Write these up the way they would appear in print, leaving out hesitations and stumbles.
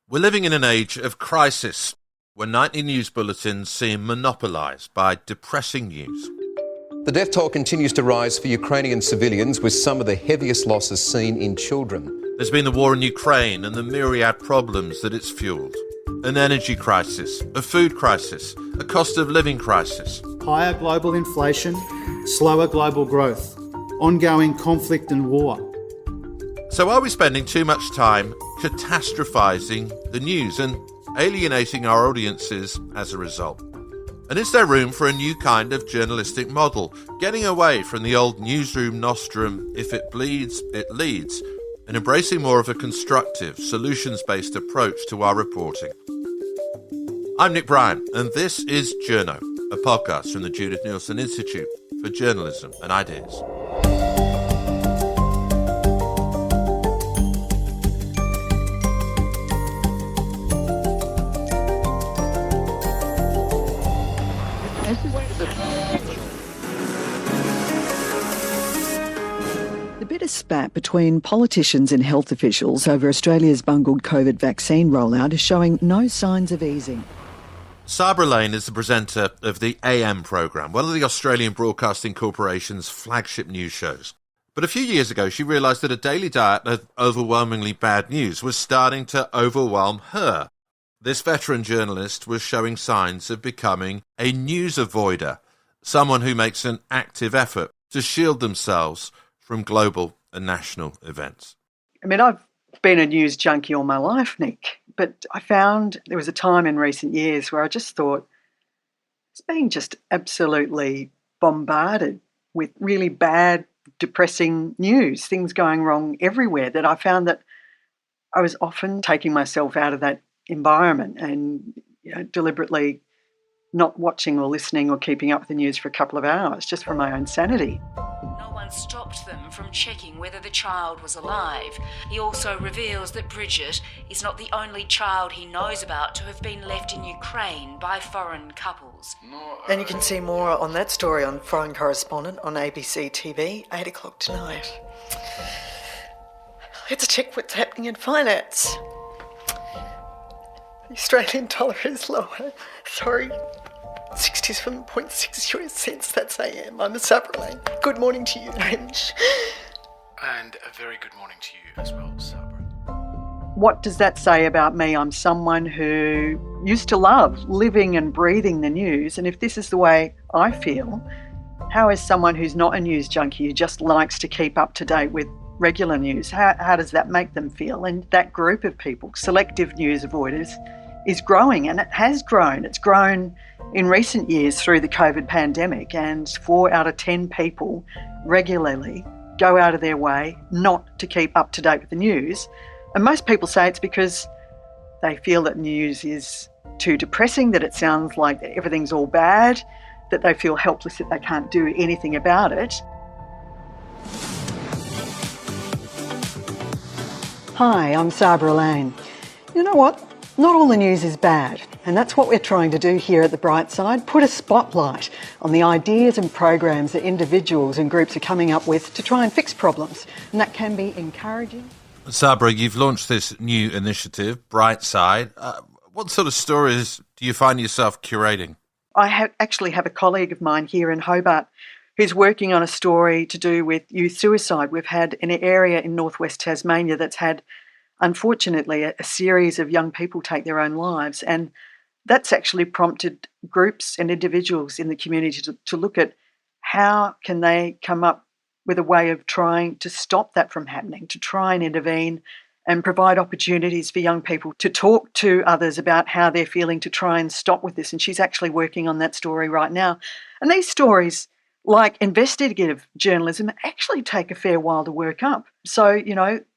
We're living in an age of crisis, where nightly news bulletins seem monopolised by depressing news. The death toll continues to rise for Ukrainian civilians, with some of the heaviest losses seen in children. There's been the war in Ukraine and the myriad problems that it's fuelled. An energy crisis, a food crisis, a cost of living crisis. Higher global inflation, slower global growth, ongoing conflict and war. So are we spending too much time catastrophising the news and alienating our audiences as a result? And is there room for a new kind of journalistic model, getting away from the old newsroom nostrum, if it bleeds, it leads, and embracing more of a constructive, solutions-based approach to our reporting? I'm Nick Bryant, and this is Journo, a podcast from the Judith Neilson Institute for Journalism and Ideas. The bitter spat between politicians and health officials over Australia's bungled COVID vaccine rollout is showing no signs of easing. Sabra Lane is the presenter of the AM programme, one of the Australian Broadcasting Corporation's flagship news shows. But a few years ago, she realised that a daily diet of overwhelmingly bad news was starting to overwhelm her. This veteran journalist was showing signs of becoming a news avoider, someone who makes an active effort to shield themselves from global and national events. I mean, I've been a news junkie all my life, Nick, but I found there was a time in recent years where I just thought it's being just absolutely bombarded with really bad, depressing news, things going wrong everywhere, that I found that I was often taking myself out of that environment and deliberately not watching or listening or keeping up with the news for a couple of hours just for my own sanity. No one stopped them from checking whether the child was alive. He also reveals that Bridget is not the only child he knows about to have been left in Ukraine by foreign couples. And you can see more on that story on Foreign Correspondent on ABC TV, 8 o'clock tonight. Let's check what's happening in finance. The Australian dollar is lower. 67.6 US cents, that's AM. I'm Sabra Lane. Good morning to you, Rich. And a very good morning to you as well, Sabra. What does that say about me? I'm someone who used to love living and breathing the news, and if this is the way I feel, how is someone who's not a news junkie, who just likes to keep up to date with regular news, how does that make them feel? And that group of people, selective news avoiders, is growing, and it has grown. It's grown in recent years through the COVID pandemic, and 4 out of 10 people regularly go out of their way not to keep up to date with the news. And most people say it's because they feel that news is too depressing, that it sounds like everything's all bad, that they feel helpless, that they can't do anything about it. Hi, I'm Sabra Lane. You know what? Not all the news is bad, and that's what we're trying to do here at The Bright Side, put a spotlight on the ideas and programs that individuals and groups are coming up with to try and fix problems, and that can be encouraging. Sabra, you've launched this new initiative, Bright Side. What sort of stories do you find yourself curating? I actually have a colleague of mine here in Hobart who's working on a story to do with youth suicide. We've had an area in northwest Tasmania that's had, unfortunately, a series of young people take their own lives, and that's actually prompted groups and individuals in the community to look at how can they come up with a way of trying to stop that from happening, to try and intervene and provide opportunities for young people to talk to others about how they're feeling, to try and stop with this. And she's actually working on that story right now. And these stories, like investigative journalism, actually take a fair while to work up. So,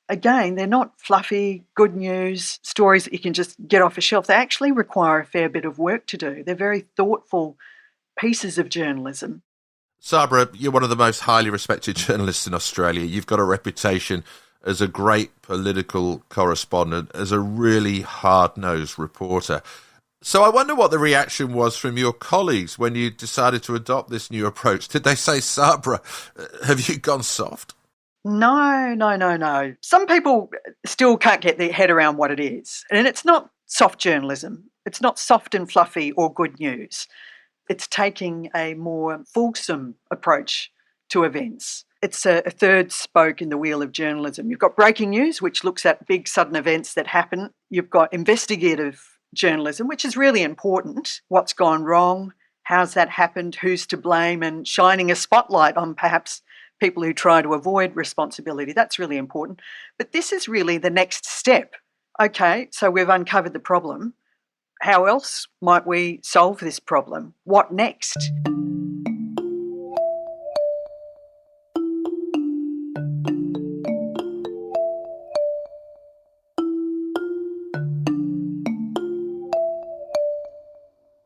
again, they're not fluffy, good news stories that you can just get off a shelf. They actually require a fair bit of work to do. They're very thoughtful pieces of journalism. Sabra, you're one of the most highly respected journalists in Australia. You've got a reputation as a great political correspondent, as a really hard-nosed reporter. So I wonder what the reaction was from your colleagues when you decided to adopt this new approach. Did they say, Sabra, have you gone soft? No. Some people still can't get their head around what it is. And it's not soft journalism. It's not soft and fluffy or good news. It's taking a more fulsome approach to events. It's a third spoke in the wheel of journalism. You've got breaking news, which looks at big sudden events that happen. You've got investigative journalism, which is really important. What's gone wrong? How's that happened? Who's to blame? And shining a spotlight on perhaps people who try to avoid responsibility. That's really important. But this is really the next step. Okay, so we've uncovered the problem. How else might we solve this problem? What next?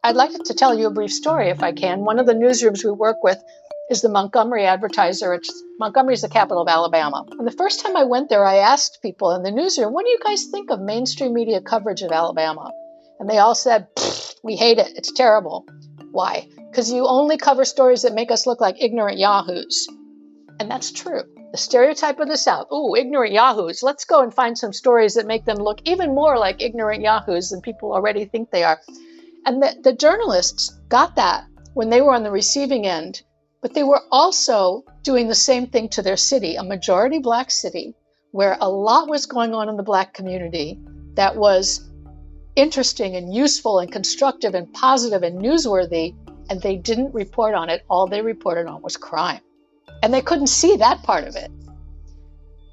I'd like to tell you a brief story if I can. One of the newsrooms we work with is the Montgomery Advertiser. Montgomery is the capital of Alabama. And the first time I went there, I asked people in the newsroom, what do you guys think of mainstream media coverage of Alabama? And they all said, we hate it. It's terrible. Why? Because you only cover stories that make us look like ignorant yahoos. And that's true. The stereotype of the South, ignorant yahoos. Let's go and find some stories that make them look even more like ignorant yahoos than people already think they are. And the journalists got that when they were on the receiving end, but they were also doing the same thing to their city, a majority Black city, where a lot was going on in the Black community that was interesting and useful and constructive and positive and newsworthy, and they didn't report on it. All they reported on was crime. And they couldn't see that part of it.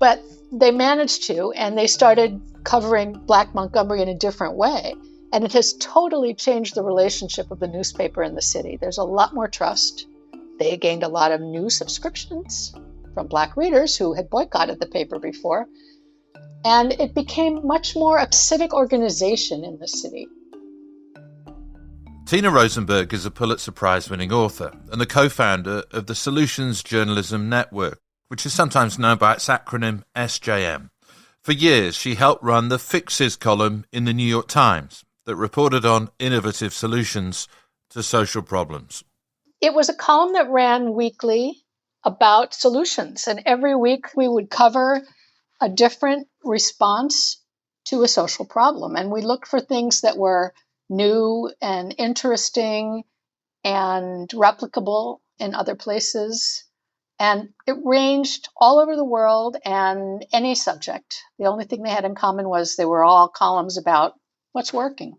But they managed to, and they started covering Black Montgomery in a different way. And it has totally changed the relationship of the newspaper and the city. There's a lot more trust. They gained a lot of new subscriptions from Black readers who had boycotted the paper before. And it became much more a civic organization in the city. Tina Rosenberg is a Pulitzer Prize-winning author and the co-founder of the Solutions Journalism Network, which is sometimes known by its acronym SJM. For years, she helped run the Fixes column in the New York Times that reported on innovative solutions to social problems. It was a column that ran weekly about solutions, and every week we would cover a different response to a social problem. And we looked for things that were new and interesting and replicable in other places. And it ranged all over the world and any subject. The only thing they had in common was they were all columns about what's working.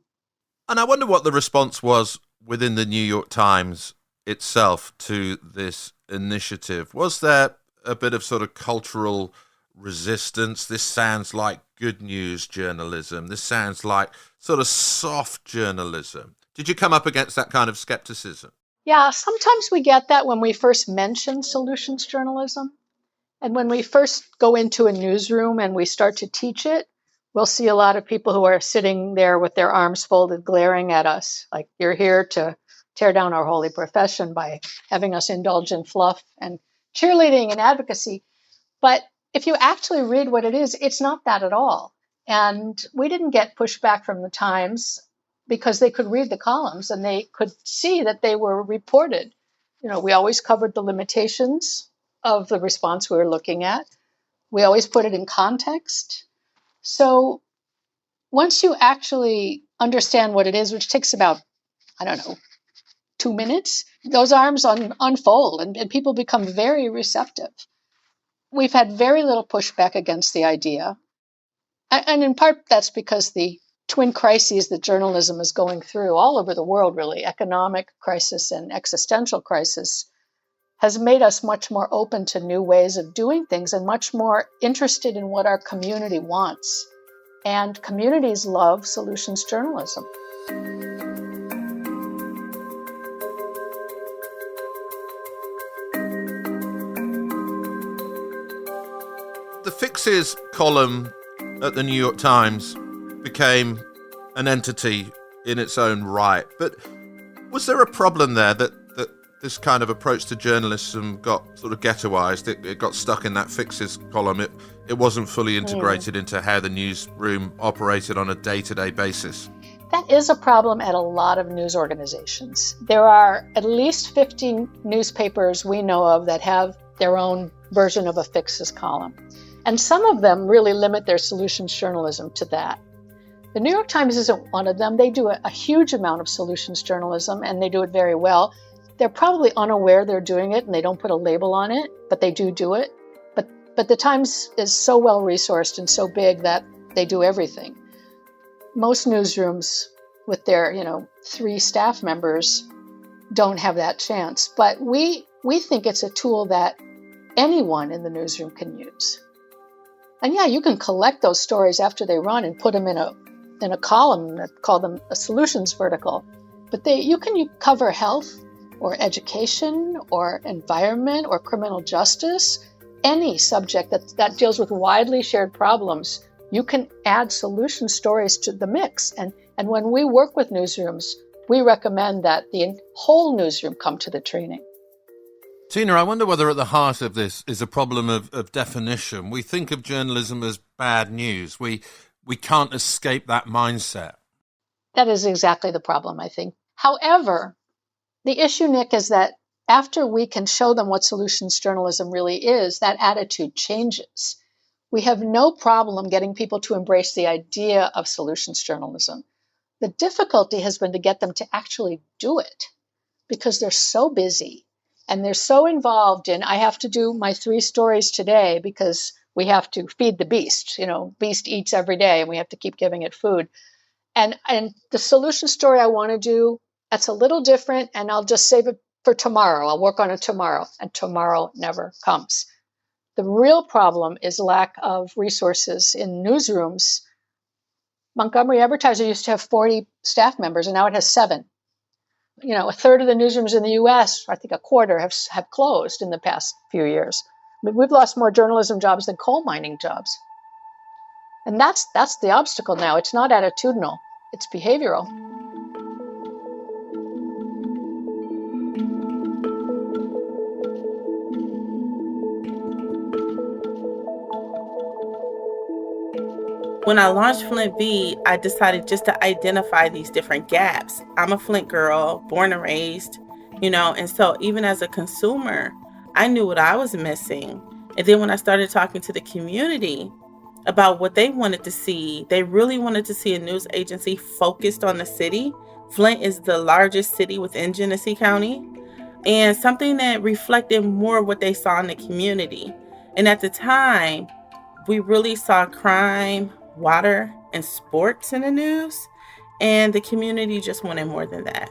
And I wonder what the response was within the New York Times itself to this initiative. Was there a bit of sort of cultural resistance? This sounds like good news journalism. This sounds like sort of soft journalism. Did you come up against that kind of skepticism? Yeah, sometimes we get that when we first mention solutions journalism. And when we first go into a newsroom and we start to teach it, we'll see a lot of people who are sitting there with their arms folded, glaring at us, like you're here to tear down our holy profession by having us indulge in fluff and cheerleading and advocacy. But if you actually read what it is, it's not that at all. And we didn't get pushback from the Times because they could read the columns and they could see that they were reported. You know, we always covered the limitations of the response we were looking at. We always put it in context. So once you actually understand what it is, which takes about, 2 minutes, those arms unfold and people become very receptive. We've had very little pushback against the idea. And in part, that's because the twin crises that journalism is going through all over the world, really, economic crisis and existential crisis, has made us much more open to new ways of doing things and much more interested in what our community wants. And communities love solutions journalism. The Fixes column at the New York Times became an entity in its own right. But was there a problem there that this kind of approach to journalism got sort of ghettoized? It got stuck in that Fixes column. It wasn't fully integrated into how the newsroom operated on a day-to-day basis. That is a problem at a lot of news organizations. There are at least 15 newspapers we know of that have their own version of a fixes column. And some of them really limit their solutions journalism to that. The New York Times isn't one of them. They do a huge amount of solutions journalism, and they do it very well. They're probably unaware they're doing it, and they don't put a label on it, but they do it. But the Times is so well resourced and so big that they do everything. Most newsrooms with their, 3 staff members don't have that chance. But we think it's a tool that anyone in the newsroom can use. And yeah, you can collect those stories after they run and put them in a column, call them a solutions vertical. But you can cover health or education or environment or criminal justice, any subject that deals with widely shared problems. You can add solution stories to the mix. And when we work with newsrooms, we recommend that the whole newsroom come to the training. Tina, I wonder whether at the heart of this is a problem of definition. We think of journalism as bad news. We can't escape that mindset. That is exactly the problem, I think. However, the issue, Nick, is that after we can show them what solutions journalism really is, that attitude changes. We have no problem getting people to embrace the idea of solutions journalism. The difficulty has been to get them to actually do it because they're so busy and they're so involved in, I have to do my 3 stories today because we have to feed the beast. Beast eats every day and we have to keep giving it food. And the solution story I want to do, that's a little different, and I'll just save it for tomorrow. I'll work on it tomorrow, and tomorrow never comes. The real problem is lack of resources in newsrooms. Montgomery Advertiser used to have 40 staff members, and now it has 7. A third of the newsrooms in the U.S., I think a quarter, have closed in the past few years. We've lost more journalism jobs than coal mining jobs. And that's the obstacle now. It's not attitudinal, it's behavioral. When I launched Flint Beat, I decided just to identify these different gaps. I'm a Flint girl, born and raised, and so even as a consumer, I knew what I was missing. And then when I started talking to the community about what they wanted to see, they really wanted to see a news agency focused on the city. Flint is the largest city within Genesee County, and something that reflected more what they saw in the community. And at the time, we really saw crime, water, and sports in the news, and the community just wanted more than that.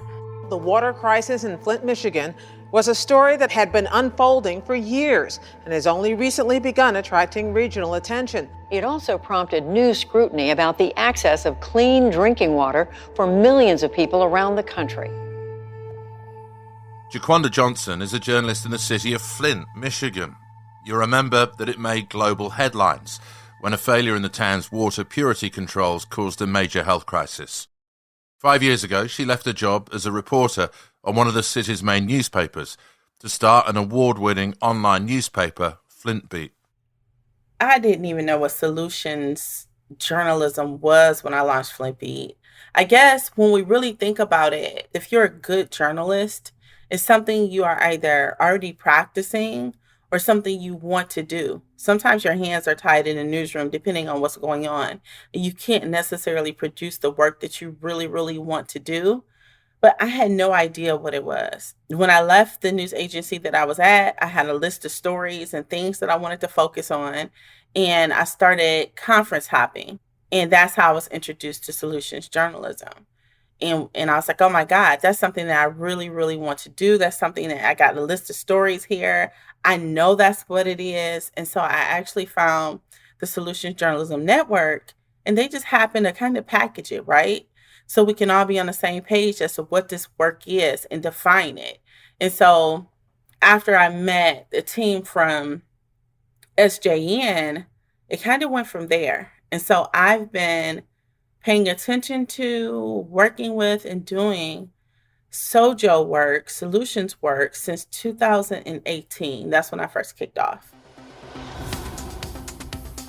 The water crisis in Flint, Michigan was a story that had been unfolding for years and has only recently begun attracting regional attention. It also prompted new scrutiny about the access of clean drinking water for millions of people around the country. Jiquanda Johnson is a journalist in the city of Flint, Michigan. You remember that it made global headlines when a failure in the town's water purity controls caused a major health crisis. 5 years ago, she left her job as a reporter on one of the city's main newspapers to start an award-winning online newspaper, Flint Beat. I didn't even know what solutions journalism was when I launched Flint Beat. I guess when we really think about it, if you're a good journalist, it's something you are either already practicing or something you want to do. Sometimes your hands are tied in a newsroom depending on what's going on. You can't necessarily produce the work that you really, really want to do. But I had no idea what it was. When I left the news agency that I was at, I had a list of stories and things that I wanted to focus on. And I started conference hopping. And that's how I was introduced to solutions journalism. And I was like, oh my God, that's something that I really, really want to do. That's something that I got a list of stories here. I know that's what it is. And so I actually found the Solutions Journalism Network, and they just happened to kind of package it, right? So we can all be on the same page as to what this work is and define it. And so after I met the team from SJN, it kind of went from there. And so I've been paying attention to, working with, and doing SOJO work, solutions work, since 2018. That's when I first kicked off.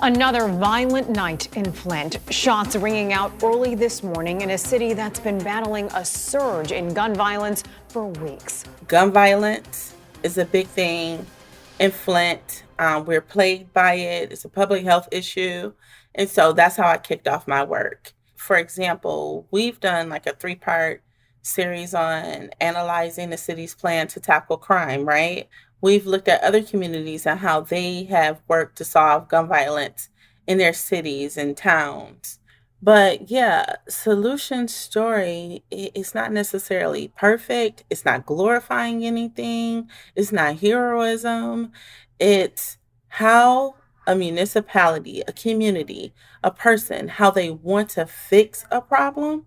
Another violent night in Flint. Shots ringing out early this morning in a city that's been battling a surge in gun violence for weeks. Gun violence is a big thing in Flint. We're plagued by it. It's a public health issue. And so that's how I kicked off my work. For example, we've done like a 3-part series on analyzing the city's plan to tackle crime, right? We've looked at other communities and how they have worked to solve gun violence in their cities and towns. But yeah, solution story is not necessarily perfect. It's not glorifying anything. It's not heroism. It's how a municipality, a community, a person, how they want to fix a problem,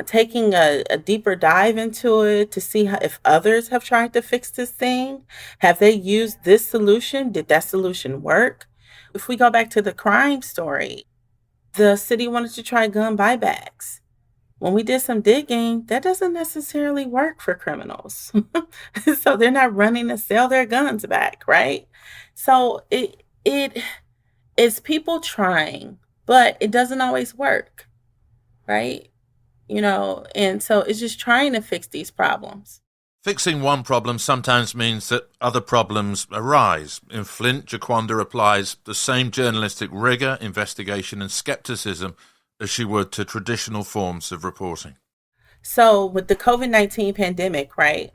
taking a deeper dive into it to see if others have tried to fix this thing. Have they used this solution? Did that solution work? If we go back to the crime story, the city wanted to try gun buybacks. When we did some digging, that doesn't necessarily work for criminals. So they're not running to sell their guns back, right? So it's people trying, but it doesn't always work, right? And so it's just trying to fix these problems. Fixing one problem sometimes means that other problems arise. In Flint, Jiquanda applies the same journalistic rigour, investigation and scepticism as she would to traditional forms of reporting. So with the COVID-19 pandemic, right,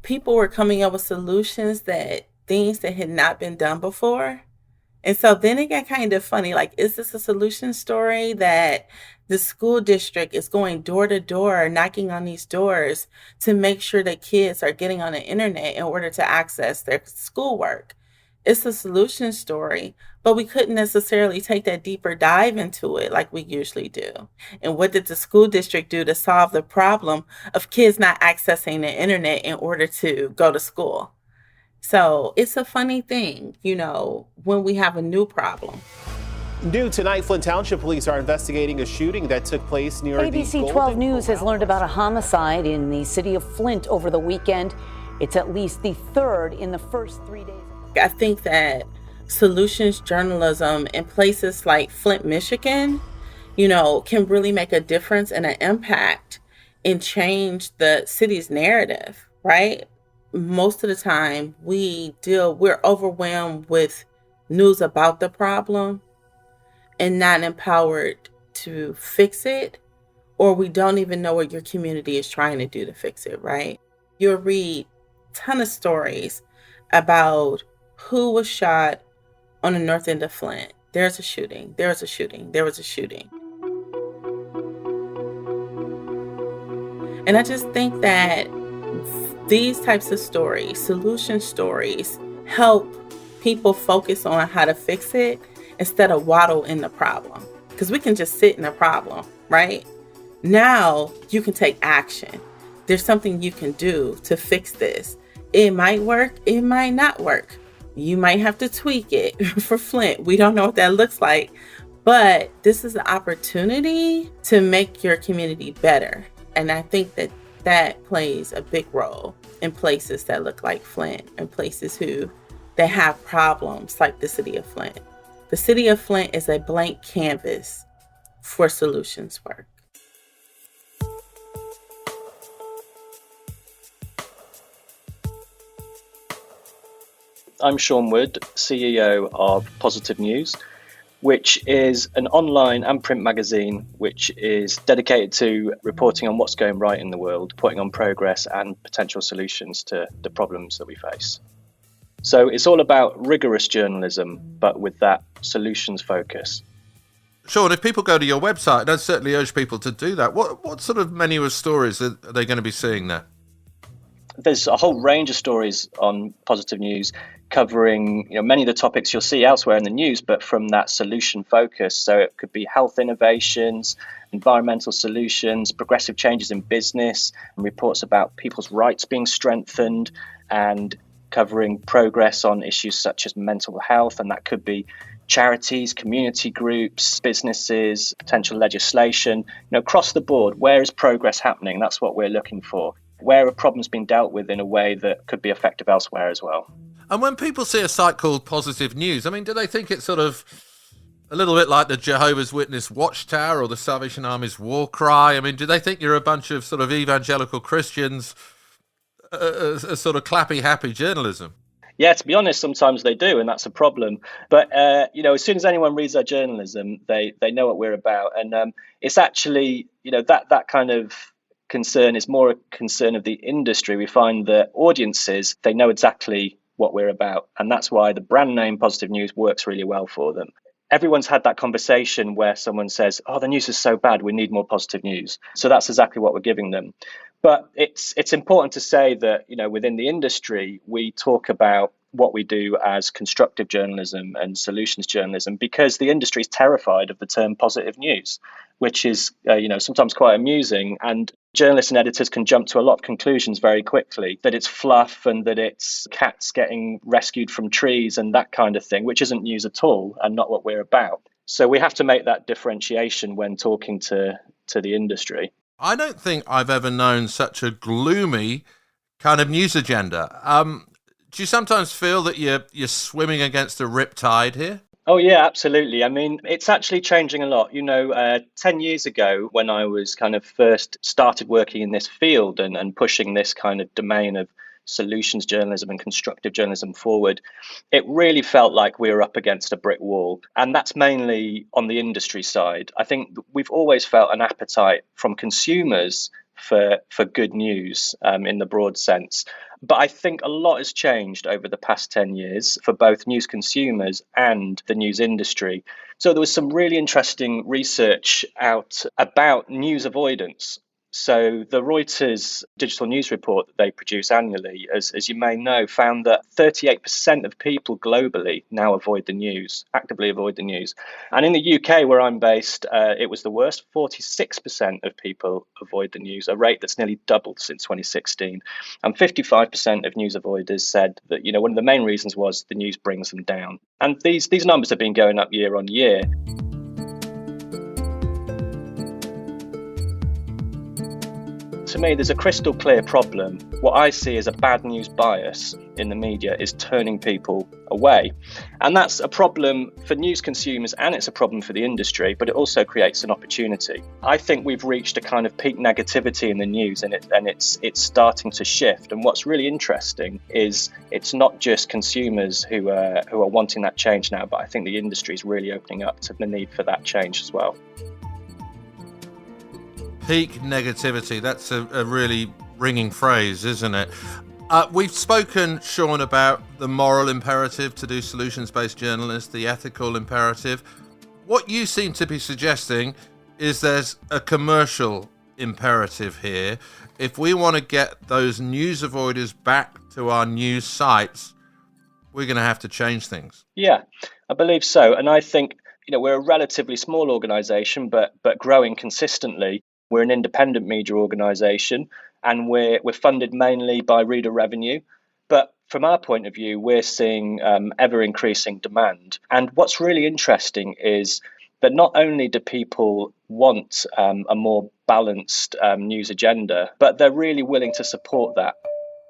people were coming up with solutions things that had not been done before. And so then it got kind of funny, like, is this a solution story that the school district is going door to door, knocking on these doors to make sure that kids are getting on the internet in order to access their schoolwork? It's a solution story, but we couldn't necessarily take that deeper dive into it like we usually do. And what did the school district do to solve the problem of kids not accessing the internet in order to go to school? So it's a funny thing, when we have a new problem. New tonight, Flint Township Police are investigating a shooting that took place near ABC 12 News has learned about a homicide in the city of Flint over the weekend. It's at least the third in the first 3 days. I think that solutions journalism in places like Flint, Michigan, can really make a difference and an impact and change the city's narrative, right? Most of the time we're overwhelmed with news about the problem and not empowered to fix it, or we don't even know what your community is trying to do to fix it, right? You'll read a ton of stories about who was shot on the north end of Flint. There's a shooting, there was a shooting, there was a shooting. And I just think that these types of stories, solution stories, help people focus on how to fix it instead of waddle in the problem. Because we can just sit in the problem, right? Now you can take action. There's something you can do to fix this. It might work, it might not work. You might have to tweak it. For Flint, we don't know what that looks like. But this is an opportunity to make your community better. And I think that plays a big role in places that look like Flint and places that have problems like the city of Flint. The city of Flint is a blank canvas for solutions work. I'm Seán Wood, CEO of Positive News, which is an online and print magazine which is dedicated to reporting on what's going right in the world, putting on progress and potential solutions to the problems that we face. So it's all about rigorous journalism, but with that solutions focus. Seán, if people go to your website, I'd certainly urge people to do that. What sort of menu of stories are they going to be seeing there? There's a whole range of stories on Positive News covering many of the topics you'll see elsewhere in the news, but from that solution focus. So it could be health innovations, environmental solutions, progressive changes in business, and reports about people's rights being strengthened, and covering progress on issues such as mental health. And that could be charities, community groups, businesses, potential legislation. Across the board, where is progress happening? That's what we're looking for. Where are problems being dealt with in a way that could be effective elsewhere as well? And when people see a site called Positive News, do they think it's sort of a little bit like the Jehovah's Witness Watchtower or the Salvation Army's war cry? Do they think you're a bunch of sort of evangelical Christians, sort of clappy, happy journalism? Yeah, to be honest, sometimes they do, and that's a problem. But as soon as anyone reads our journalism, they know what we're about, and it's actually that kind of concern is more a concern of the industry. We find that audiences, they know exactly what we're about, and that's why the brand name Positive News works really well for them. Everyone's had that conversation where someone says, "Oh, the news is so bad, we need more positive news." So that's exactly what we're giving them. But it's important to say that within the industry, we talk about what we do as constructive journalism and solutions journalism because the industry is terrified of the term positive news, which is sometimes quite amusing. And journalists and editors can jump to a lot of conclusions very quickly, that it's fluff and that it's cats getting rescued from trees and that kind of thing, which isn't news at all and not what we're about. So we have to make that differentiation when talking to the industry. I don't think I've ever known such a gloomy kind of news agenda. Do you sometimes feel that you're swimming against a riptide here? Oh, yeah, absolutely. I mean, it's actually changing a lot. 10 years ago, when I was kind of first started working in this field and pushing this kind of domain of solutions journalism and constructive journalism forward, it really felt like we were up against a brick wall. And that's mainly on the industry side. I think we've always felt an appetite from consumers for good news in the broad sense. But I think a lot has changed over the past 10 years for both news consumers and the news industry. So there was some really interesting research out about news avoidance. So the Reuters digital news report that they produce annually, as you may know, found that 38% of people globally now actively avoid the news. And in the UK, where I'm based, it was the worst. 46% of people avoid the news, a rate that's nearly doubled since 2016. And 55% of news avoiders said that, one of the main reasons was the news brings them down. And these numbers have been going up year on year. To me, there's a crystal clear problem. What I see as a bad news bias in the media is turning people away. And that's a problem for news consumers and it's a problem for the industry, but it also creates an opportunity. I think we've reached a kind of peak negativity in the news and it's starting to shift. And what's really interesting is it's not just consumers who are wanting that change now, but I think the industry is really opening up to the need for that change as well. Peak negativity, that's a really ringing phrase, isn't it? We've spoken, Seán, about the moral imperative to do solutions-based journalism, the ethical imperative. What you seem to be suggesting is there's a commercial imperative here. If we want to get those news avoiders back to our news sites, we're going to have to change things. Yeah, I believe so. And I think, we're a relatively small organisation, but growing consistently. We're an independent media organisation and we're funded mainly by reader revenue. But from our point of view, we're seeing ever increasing demand. And what's really interesting is that not only do people want a more balanced news agenda, but they're really willing to support that.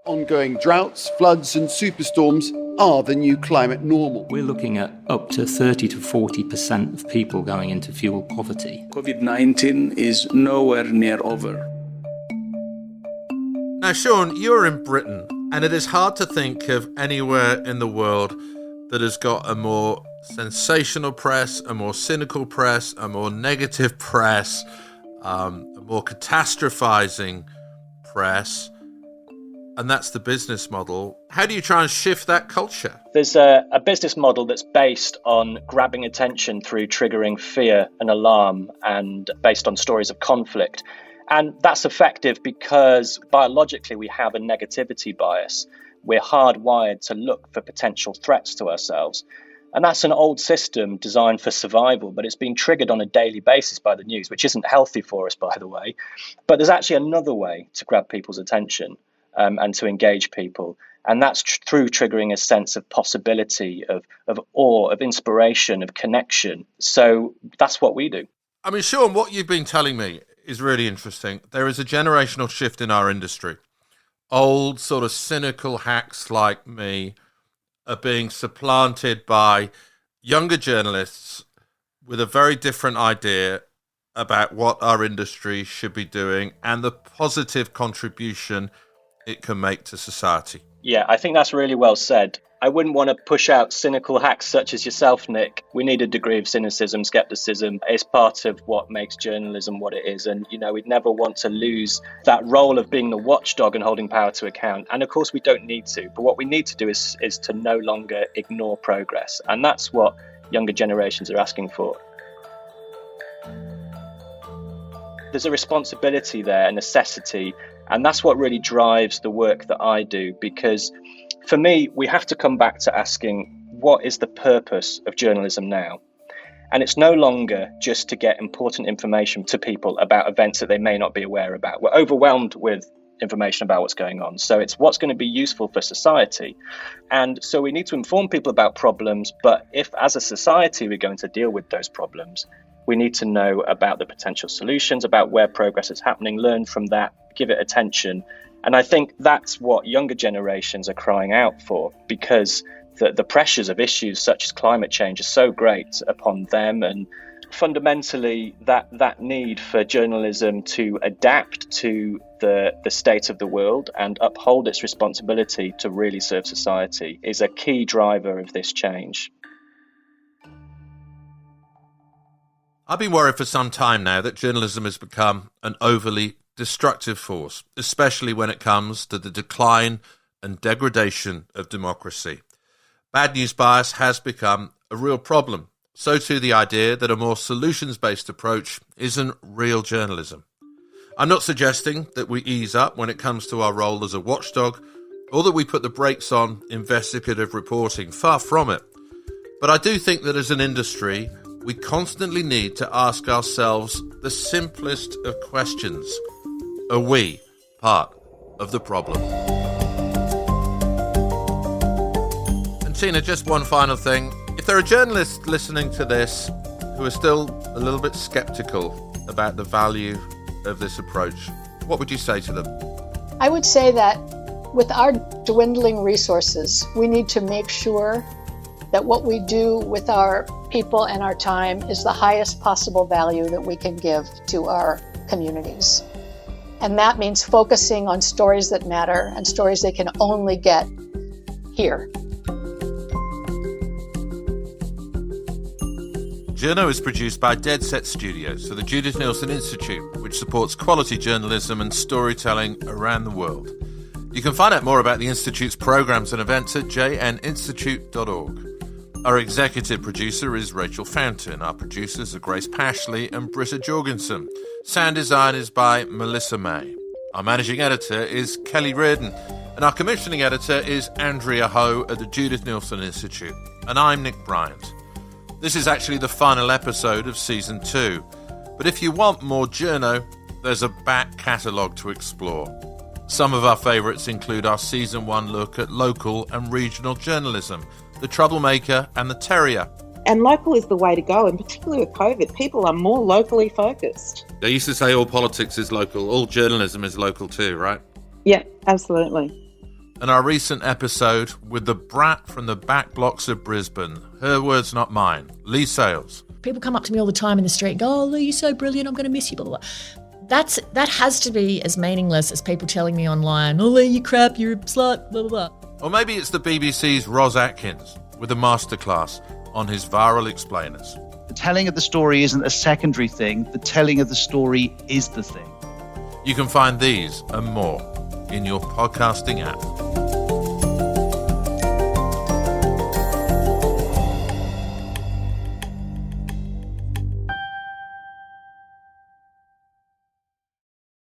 Ongoing droughts, floods and superstorms are the new climate normal. We're looking at up to 30 to 40% of people going into fuel poverty. COVID-19 is nowhere near over. Now, Seán, you're in Britain, and it is hard to think of anywhere in the world that has got a more sensational press, a more cynical press, a more negative press, a more catastrophizing press. And that's the business model. How do you try and shift that culture? There's a business model that's based on grabbing attention through triggering fear and alarm and based on stories of conflict. And that's effective because biologically we have a negativity bias. We're hardwired to look for potential threats to ourselves. And that's an old system designed for survival, but it's being triggered on a daily basis by the news, which isn't healthy for us, by the way. But there's actually another way to grab people's attention. And to engage people. And that's through triggering a sense of possibility, of awe, of inspiration, of connection. So that's what we do. I mean, Seán, what you've been telling me is really interesting. There is a generational shift in our industry. Old, sort of cynical hacks like me are being supplanted by younger journalists with a very different idea about what our industry should be doing and the positive contribution it can make to society. Yeah, I think that's really well said. I wouldn't want to push out cynical hacks such as yourself, Nick. We need a degree of cynicism, skepticism. It's part of what makes journalism what it is. And, we'd never want to lose that role of being the watchdog and holding power to account. And of course, we don't need to. But what we need to do is to no longer ignore progress. And that's what younger generations are asking for. There's a responsibility there, a necessity. And that's what really drives the work that I do, because for me, we have to come back to asking, what is the purpose of journalism now? And it's no longer just to get important information to people about events that they may not be aware about. We're overwhelmed with information about what's going on. So it's what's going to be useful for society. And so we need to inform people about problems. But if, as a society, we're going to deal with those problems, we need to know about the potential solutions, about where progress is happening, learn from that, give it attention. And I think that's what younger generations are crying out for, because the pressures of issues such as climate change are so great upon them. And fundamentally, that need for journalism to adapt to the state of the world and uphold its responsibility to really serve society is a key driver of this change. I've been worried for some time now that journalism has become an overly destructive force, especially when it comes to the decline and degradation of democracy. Bad news bias has become a real problem. So too the idea that a more solutions-based approach isn't real journalism. I'm not suggesting that we ease up when it comes to our role as a watchdog, or that we put the brakes on investigative reporting. Far from it. But I do think that as an industry, we constantly need to ask ourselves the simplest of questions. Are we part of the problem? And Tina, just one final thing. If there are journalists listening to this who are still a little bit sceptical about the value of this approach, what would you say to them? I would say that with our dwindling resources, we need to make sure that what we do with our people and our time is the highest possible value that we can give to our communities. And that means focusing on stories that matter and stories they can only get here. Journo is produced by Dead Set Studios for the Judith Neilson Institute, which supports quality journalism and storytelling around the world. You can find out more about the Institute's programs and events at jninstitute.org. Our executive producer is Rachel Fountain. Our producers are Grace Pashley and Britta Jorgensen. Sound design is by Melissa May. Our managing editor is Kelly Reardon. And our commissioning editor is Andrea Ho at the Judith Neilson Institute. And I'm Nick Bryant. This is actually the final episode of Season 2. But if you want more Journo, there's a back catalogue to explore. Some of our favourites include our Season 1 look at local and regional journalism, The Troublemaker and The Terrier. And local is the way to go, and particularly with COVID, people are more locally focused. They used to say all politics is local, all journalism is local too, right? Yeah, absolutely. And our recent episode with the brat from the back blocks of Brisbane, her words not mine, Lee Sales. People come up to me all the time in the street and go, "Oh, Lee, you're so brilliant, I'm going to miss you, blah, blah, blah." That has to be as meaningless as people telling me online, "Oh, Lee, you crap, you're a slut, blah, blah, blah." Or maybe it's the BBC's Ros Atkins with a masterclass on his viral explainers. The telling of the story isn't a secondary thing. The telling of the story is the thing. You can find these and more in your podcasting app.